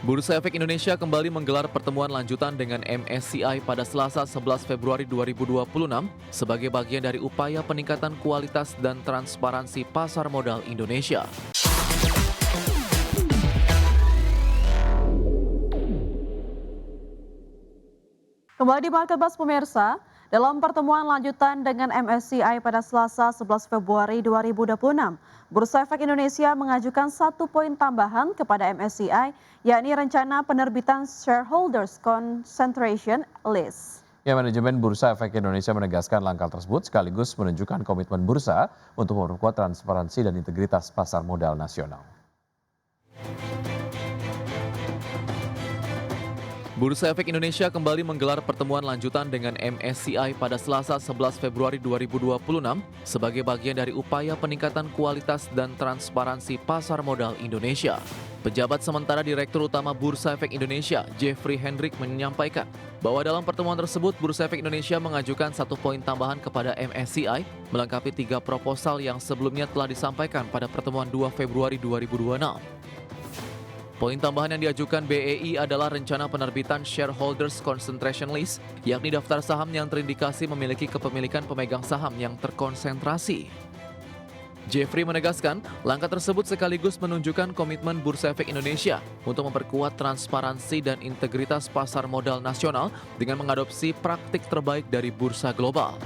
Bursa Efek Indonesia kembali menggelar pertemuan lanjutan dengan MSCI pada Selasa 11 Februari 2026 sebagai bagian dari upaya peningkatan kualitas dan transparansi pasar modal Indonesia. Kembali di Marketplace pemirsa, dalam pertemuan lanjutan dengan MSCI pada Selasa 11 Februari 2026, Bursa Efek Indonesia mengajukan 1 poin tambahan kepada MSCI, yakni rencana penerbitan Shareholders Concentration List. Ya, manajemen Bursa Efek Indonesia menegaskan langkah tersebut sekaligus menunjukkan komitmen bursa untuk memperkuat transparansi dan integritas pasar modal nasional. Bursa Efek Indonesia kembali menggelar pertemuan lanjutan dengan MSCI pada Selasa 11 Februari 2026 sebagai bagian dari upaya peningkatan kualitas dan transparansi pasar modal Indonesia. Pejabat sementara Direktur Utama Bursa Efek Indonesia, Jeffrey Hendrik, menyampaikan bahwa dalam pertemuan tersebut Bursa Efek Indonesia mengajukan 1 poin tambahan kepada MSCI melengkapi 3 proposal yang sebelumnya telah disampaikan pada pertemuan 2 Februari 2026. Poin tambahan yang diajukan BEI adalah rencana penerbitan Shareholders Concentration List, yakni daftar saham yang terindikasi memiliki kepemilikan pemegang saham yang terkonsentrasi. Jeffrey menegaskan, langkah tersebut sekaligus menunjukkan komitmen Bursa Efek Indonesia untuk memperkuat transparansi dan integritas pasar modal nasional dengan mengadopsi praktik terbaik dari bursa global.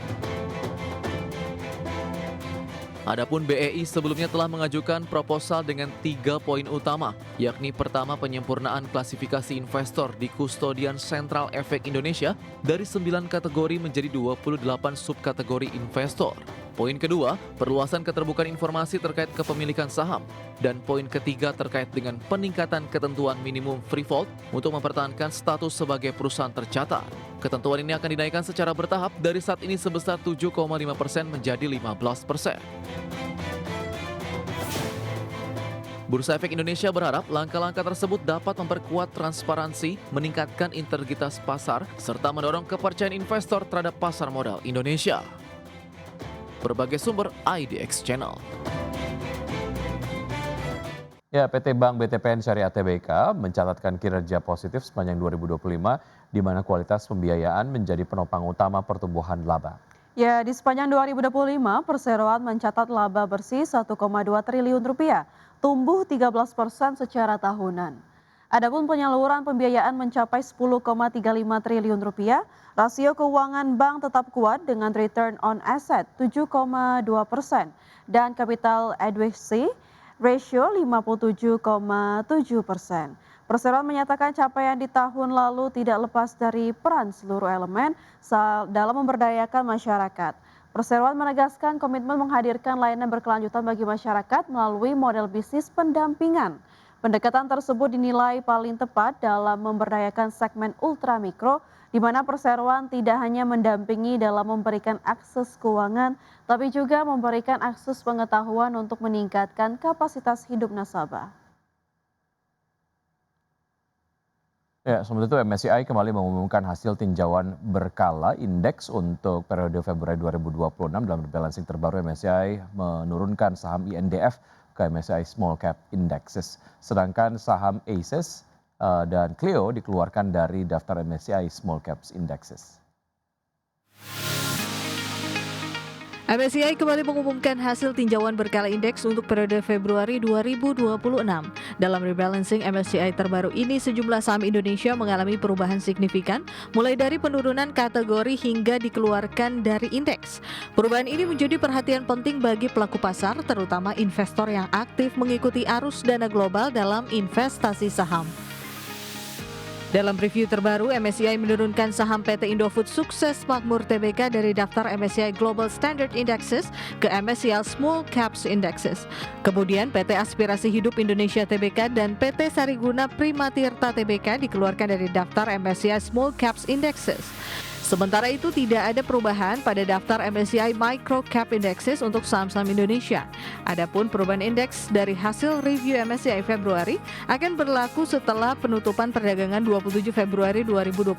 Adapun BEI sebelumnya telah mengajukan proposal dengan 3 poin utama, yakni pertama penyempurnaan klasifikasi investor di Kustodian Sentral Efek Indonesia dari 9 kategori menjadi 28 subkategori investor. Poin kedua, perluasan keterbukaan informasi terkait kepemilikan saham. Dan poin ketiga terkait dengan peningkatan ketentuan minimum free float untuk mempertahankan status sebagai perusahaan tercatat. Ketentuan ini akan dinaikkan secara bertahap dari saat ini sebesar 7,5% menjadi 15%. Bursa Efek Indonesia berharap langkah-langkah tersebut dapat memperkuat transparansi, meningkatkan integritas pasar, serta mendorong kepercayaan investor terhadap pasar modal Indonesia. Berbagai sumber IDX Channel. Ya, PT Bank BTPN Syariah Tbk mencatatkan kinerja positif sepanjang 2025 di mana kualitas pembiayaan menjadi penopang utama pertumbuhan laba. Ya, di sepanjang 2025, perseroan mencatat laba bersih 1,2 triliun rupiah, tumbuh 13% secara tahunan. Adapun penyaluran pembiayaan mencapai 10,35 triliun rupiah, rasio keuangan bank tetap kuat dengan return on asset 7,2% dan capital adequacy ratio 57,7%. Perseroan menyatakan capaian di tahun lalu tidak lepas dari peran seluruh elemen dalam memberdayakan masyarakat. Perseroan menegaskan komitmen menghadirkan layanan berkelanjutan bagi masyarakat melalui model bisnis pendampingan. Pendekatan tersebut dinilai paling tepat dalam memberdayakan segmen ultramikro, di mana perseroan tidak hanya mendampingi dalam memberikan akses keuangan, tapi juga memberikan akses pengetahuan untuk meningkatkan kapasitas hidup nasabah. Ya, sementara itu MSCI kembali mengumumkan hasil tinjauan berkala indeks untuk periode Februari 2026. Dalam rebalancing terbaru MSCI menurunkan saham INDF ke MSCI Small Cap Indexes. Sedangkan saham ACES dan Clio dikeluarkan dari daftar MSCI Small Caps Indexes. MSCI kembali mengumumkan hasil tinjauan berkala indeks untuk periode Februari 2026. Dalam rebalancing MSCI terbaru ini, sejumlah saham Indonesia mengalami perubahan signifikan, mulai dari penurunan kategori hingga dikeluarkan dari indeks. Perubahan ini menjadi perhatian penting bagi pelaku pasar, terutama investor yang aktif mengikuti arus dana global dalam investasi saham. Dalam review terbaru, MSCI menurunkan saham PT Indofood Sukses Makmur Tbk dari daftar MSCI Global Standard Indexes ke MSCI Small Caps Indexes. Kemudian PT Aspirasi Hidup Indonesia Tbk dan PT Sariguna Prima Tirta Tbk dikeluarkan dari daftar MSCI Small Caps Indexes. Sementara itu tidak ada perubahan pada daftar MSCI Micro Cap Indexes untuk saham-saham Indonesia. Adapun perubahan indeks dari hasil review MSCI Februari akan berlaku setelah penutupan perdagangan 27 Februari 2026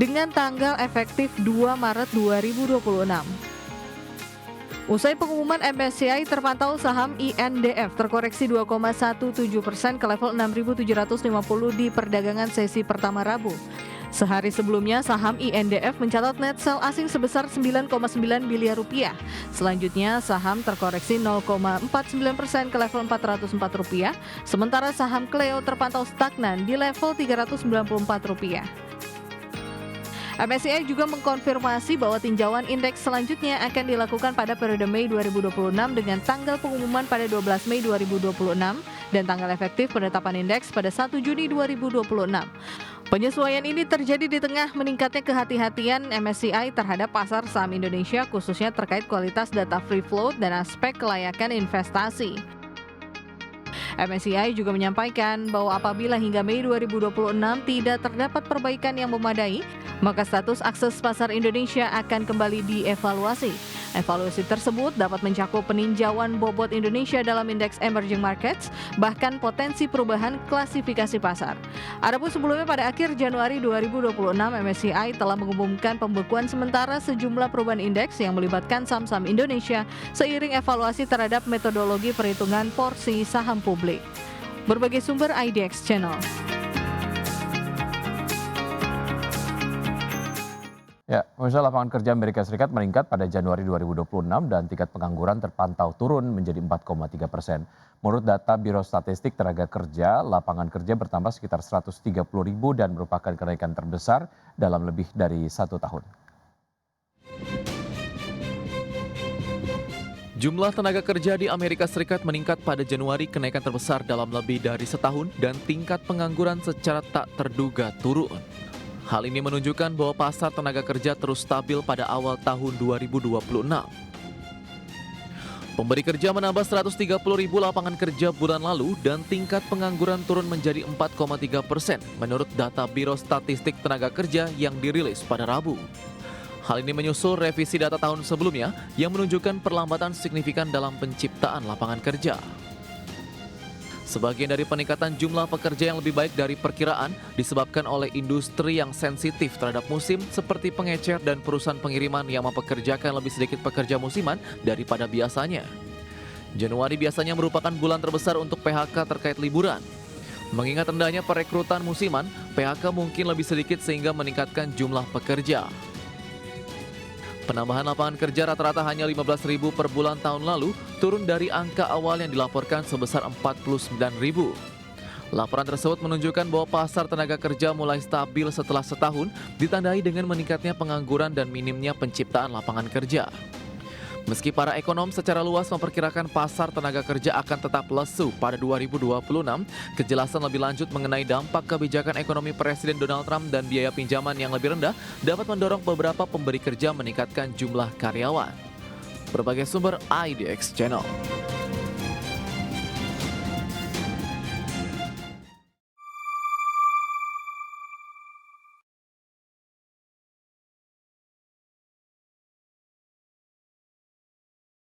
dengan tanggal efektif 2 Maret 2026. Usai pengumuman MSCI terpantau saham INDF terkoreksi 2,17% ke level 6.750 di perdagangan sesi pertama Rabu. Sehari sebelumnya, saham INDF mencatat net sell asing sebesar 9,9 miliar rupiah. Selanjutnya, saham terkoreksi 0,49% ke level 404 rupiah, sementara saham Cleo terpantau stagnan di level 394 rupiah. MSCI juga mengkonfirmasi bahwa tinjauan indeks selanjutnya akan dilakukan pada periode Mei 2026 dengan tanggal pengumuman pada 12 Mei 2026 dan tanggal efektif penetapan indeks pada 1 Juni 2026. Penyesuaian ini terjadi di tengah meningkatnya kehati-hatian MSCI terhadap pasar saham Indonesia khususnya terkait kualitas data free float dan aspek kelayakan investasi. MSCI juga menyampaikan bahwa apabila hingga Mei 2026 tidak terdapat perbaikan yang memadai, maka status akses pasar Indonesia akan kembali dievaluasi. Evaluasi tersebut dapat mencakup peninjauan bobot Indonesia dalam indeks emerging markets, bahkan potensi perubahan klasifikasi pasar. Adapun sebelumnya pada akhir Januari 2026, MSCI telah mengumumkan pembekuan sementara sejumlah perubahan indeks yang melibatkan saham-saham Indonesia seiring evaluasi terhadap metodologi perhitungan porsi saham publik. Berbagai sumber IDX Channel. Ya, pemirsa, lapangan kerja Amerika Serikat meningkat pada Januari 2026 dan tingkat pengangguran terpantau turun menjadi 4,3%. Menurut data Biro Statistik Tenaga Kerja, lapangan kerja bertambah sekitar 130.000 dan merupakan kenaikan terbesar dalam lebih dari 1 tahun. Jumlah tenaga kerja di Amerika Serikat meningkat pada Januari, kenaikan terbesar dalam lebih dari setahun, dan tingkat pengangguran secara tak terduga turun. Hal ini menunjukkan bahwa pasar tenaga kerja terus stabil pada awal tahun 2026. Pemberi kerja menambah 130.000 lapangan kerja bulan lalu dan tingkat pengangguran turun menjadi 4,3% menurut data Biro Statistik Tenaga Kerja yang dirilis pada Rabu. Hal ini menyusul revisi data tahun sebelumnya yang menunjukkan perlambatan signifikan dalam penciptaan lapangan kerja. Sebagian dari peningkatan jumlah pekerja yang lebih baik dari perkiraan disebabkan oleh industri yang sensitif terhadap musim seperti pengecer dan perusahaan pengiriman yang mempekerjakan lebih sedikit pekerja musiman daripada biasanya. Januari biasanya merupakan bulan terbesar untuk PHK terkait liburan. Mengingat rendahnya perekrutan musiman, PHK mungkin lebih sedikit sehingga meningkatkan jumlah pekerja. Penambahan lapangan kerja rata-rata hanya 15.000 per bulan tahun lalu, turun dari angka awal yang dilaporkan sebesar 49.000. Laporan tersebut menunjukkan bahwa pasar tenaga kerja mulai stabil setelah setahun, ditandai dengan meningkatnya pengangguran dan minimnya penciptaan lapangan kerja. Meski para ekonom secara luas memperkirakan pasar tenaga kerja akan tetap lesu pada 2026, kejelasan lebih lanjut mengenai dampak kebijakan ekonomi Presiden Donald Trump dan biaya pinjaman yang lebih rendah dapat mendorong beberapa pemberi kerja meningkatkan jumlah karyawan. Berbagai sumber IDX Channel.